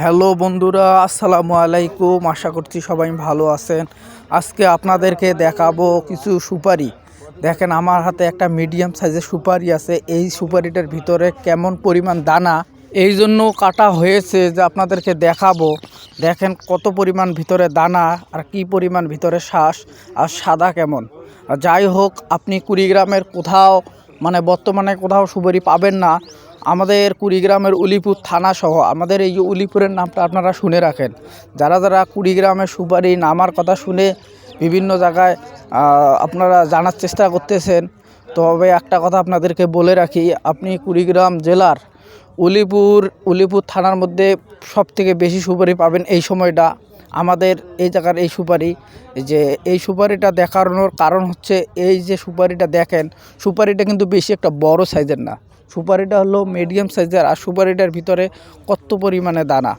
Hello বন্ধুরা, আসসালামু আলাইকুম। আশা করছি সবাই ভালো আছেন। আজকে আপনাদেরকে দেখাবো কিছু সুপারি। দেখেন, আমার হাতে একটা মিডিয়াম সাইজের সুপারি আছে। এই সুপারিটার ভিতরে কেমন পরিমাণ দানা, এই জন্য কাটা হয়েছে যে আপনাদেরকে দেখাবো। দেখেন কত পরিমাণ ভিতরে দানা আর কি পরিমাণ ভিতরে শ্বাস আর সাদা কেমন। যাই হোক, আপনি কুড়িগ্রামের কোথাও বর্তমানে কোথাও সুপারি পাবেন না। আমাদের কুড়িগ্রামের উলিপুর থানা সহ আমাদের এই উলিপুরের নামটা আপনারা শুনে রাখেন। যারা যারা কুড়িগ্রামের সুপারি নামার কথা শুনে বিভিন্ন জায়গায় আপনারা জানার চেষ্টা করতেছেন, তবে একটা কথা আপনাদেরকে বলে রাখি, আপনি কুড়িগ্রাম জেলার উলিপুর থানার মধ্যে সবথেকে বেশি সুপারি পাবেন এই সময়টা আমাদের এই জায়গার এই সুপারি। যে এই সুপারিটা দেখানোর কারণ হচ্ছে, এই যে সুপারিটা দেখেন, সুপারিটা কিন্তু বেশি একটা বড় সাইজের না। সুপারিটা হলো মিডিয়াম সাইজের, আর সুপারিটার ভিতরে কত পরিমাণে দানা।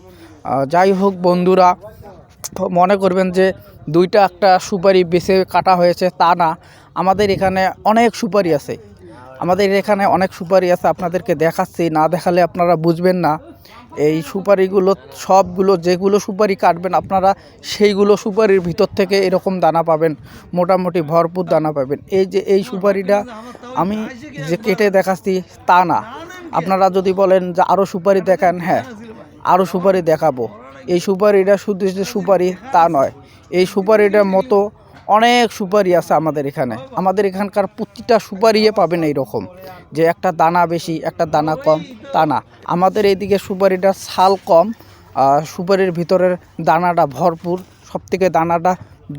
যাই হোক বন্ধুরা, মনে করবেন যে দুইটা একটা সুপারি বেছে কাটা হয়েছে, তা না। আমাদের এখানে অনেক সুপারি আছে, আপনাদেরকে দেখাচ্ছি, না দেখালে আপনারা বুঝবেন না। এই সুপারিগুলো সবগুলো, যেগুলো সুপারি কাটবেন আপনারা, সেইগুলো সুপারির ভিতর থেকে এরকম দানা পাবেন, মোটামুটি ভরপুর দানা পাবেন। এই যে এই সুপারিটা আমি যে কেটে দেখাচ্ছি তা না। আপনারা যদি বলেন যে আরও সুপারি দেখান, হ্যাঁ আরও সুপারি দেখাবো। এই সুপারিটা শুধু যে সুপারি তা নয়, এই সুপারিটার মতো অনেক সুপারি আছে আমাদের এখানকার প্রতিটা সুপারিয়ে পাবেন এইরকম যে একটা দানা বেশি একটা দানা কম, তা না। আমাদের এইদিকে সুপারিটার ছাল কম, সুপারির ভিতরের দানাটা ভরপুর, সবথেকে দানাটা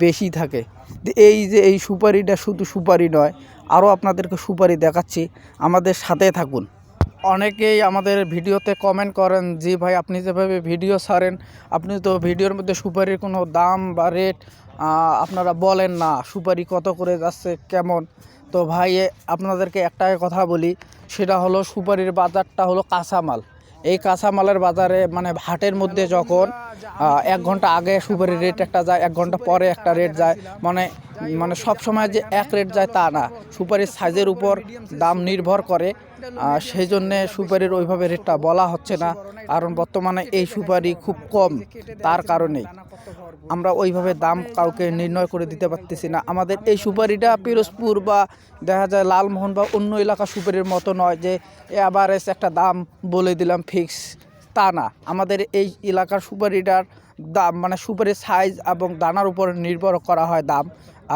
বেশি থাকে। এই যে এই সুপারিটা শুধু সুপারি নয়, আরও আপনাদেরকে সুপারি দেখাচ্ছি, আমাদের সাথে থাকুন। অনেকেই আমাদের ভিডিওতে কমেন্ট করেন, জি ভাই আপনি যেভাবে ভিডিও ছাড়েন, আপনি তো ভিডিওর মধ্যে সুপারির কোনো দাম বা রেট আপনারা বলেন না, সুপারি কত করে যাচ্ছে কেমন। তো ভাই আপনাদেরকে একটাই কথা বলি, সেটা হলো সুপারির বাজারটা হলো কাঁচামাল। এই কাঁচামালের বাজারে হাটের মধ্যে যখন 1 ঘন্টা আগে সুপারির রেট একটা যায়, 1 ঘন্টা পরে একটা রেট যায়, সব সময় যে এক রেট যায় তা না। সুপারির সাইজের উপর দাম নির্ভর করে, সেই জন্যে সুপারির ওইভাবে রেটটা বলা হচ্ছে না। কারণ বর্তমানে এই সুপারি খুব কম, তার কারণেই আমরা ওইভাবে দাম কাউকে নির্ণয় করে দিতে পারতেছি না। আমাদের এই সুপারিটা পিরোজপুর বা দেখা যায় লালমোহন বা অন্য এলাকা সুপারির মতো নয় যে এভারেজ একটা দাম বলে দিলাম ফিক্স, তা না। আমাদের এই এলাকার সুপারিটার দাম সুপারির সাইজ এবং দানার উপর নির্ভর করা হয় দাম,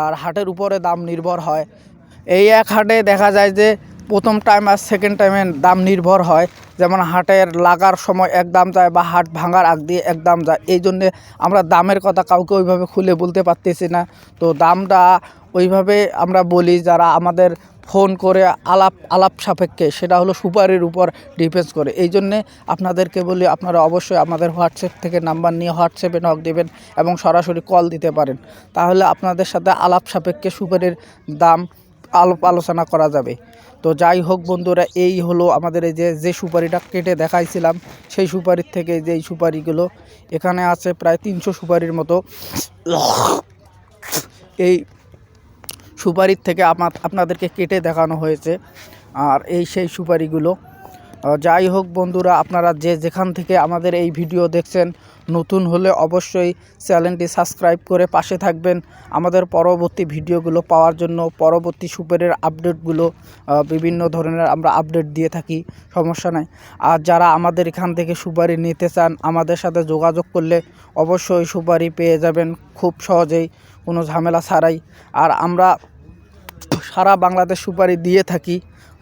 আর হাটের উপরে দাম নির্ভর হয়। এই এক হাটে দেখা যায় যে প্রথম টাইম আর সেকেন্ড টাইমের দাম নির্ভর হয়। যেমন হাটের লাগার সময় এক দাম যায় বা হাট ভাঙার আগ দিয়ে এক দাম যায়, এই জন্যে আমরা দামের কথা কাউকে ওইভাবে খুলে বলতে পারতেছি না। তো দামটা ওইভাবে আমরা বলি যারা আমাদের ফোন করে আলাপ সাপেক্ষে, সেটা হলো সুপারির উপর ডিপেন্ড করে। এই জন্যে আপনাদেরকে বলি, আপনারা অবশ্যই আমাদের হোয়াটসঅ্যাপ থেকে নাম্বার নিয়ে হোয়াটসঅ্যাপে নক দেবেন এবং সরাসরি কল দিতে পারেন, তাহলে আপনাদের সাথে আলাপ সাপেক্ষে সুপারির দাম আলোচনা করা যাবে। তো যাই হোক বন্ধুরা, এই হলো আমাদের এই যে সুপারিটা কেটে দেখাইছিলাম, সেই সুপারির থেকে যে এই সুপারিগুলো এখানে আছে প্রায় 300 সুপারির মতো। এই সুপারির থেকে আপনাদেরকে কেটে দেখানো হয়েছে, আর এই সেই সুপারিগুলো। যাই হোক বন্ধুরা, আপনারা যে যেখান থেকে আমাদের এই ভিডিও দেখছেন, নতুন হলে অবশ্যই চ্যানেলটি সাবস্ক্রাইব করে পাশে থাকবেন আমাদের পরবর্তী ভিডিওগুলো পাওয়ার জন্য। পরবর্তী সুপারির আপডেটগুলো বিভিন্ন ধরনের আমরা আপডেট দিয়ে থাকি, সমস্যা নাই। আর যারা আমাদের এখান থেকে সুপারি নিতে চান, আমাদের সাথে যোগাযোগ করলে অবশ্যই সুপারি পেয়ে যাবেন খুব সহজেই, কোনো ঝামেলা ছাড়াই। আর আমরা সারা বাংলাদেশ সুপারি দিয়ে থাকি।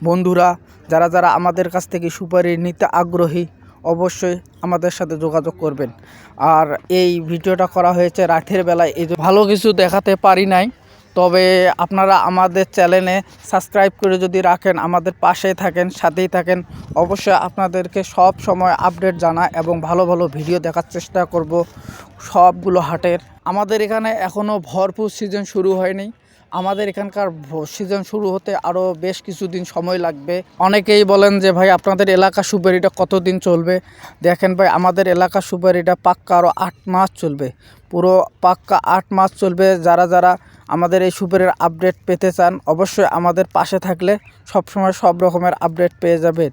বন্ধুরা যারা যারা আমাদের কাছ থেকে সুপারি নিতে আগ্রহী, অবশ্যই আমাদের সাথে যোগাযোগ করবেন। আর এই ভিডিওটা করা হয়েছে রাতের বেলায়, এই ভালো কিছু দেখাতে পারি নাই, তবে আপনারা আমাদের চ্যানেলে সাবস্ক্রাইব করে যদি রাখেন, আমাদের পাশে থাকেন, সাথেই থাকেন, অবশ্যই আপনাদেরকে সব সময় আপডেট জানা এবং ভালো ভালো ভিডিও দেখার চেষ্টা করব সবগুলো হাটের। আমাদের এখানে এখনও ভরপুর সিজন শুরু হয়নি, আমাদের এখানকার সিজন শুরু হতে আরও বেশ কিছুদিন সময় লাগবে। অনেকেই বলেন যে ভাই আপনাদের এলাকা সুপারিটা কতদিন চলবে। দেখেন ভাই, আমাদের এলাকা সুপারিটা পাক্কা আরও 8 মাস চলবে, পুরো পাক্কা 8 মাস চলবে। যারা যারা আমাদের এই সুপারির আপডেট পেতে চান, অবশ্যই আমাদের পাশে থাকলে সবসময় সব রকমের আপডেট পেয়ে যাবেন।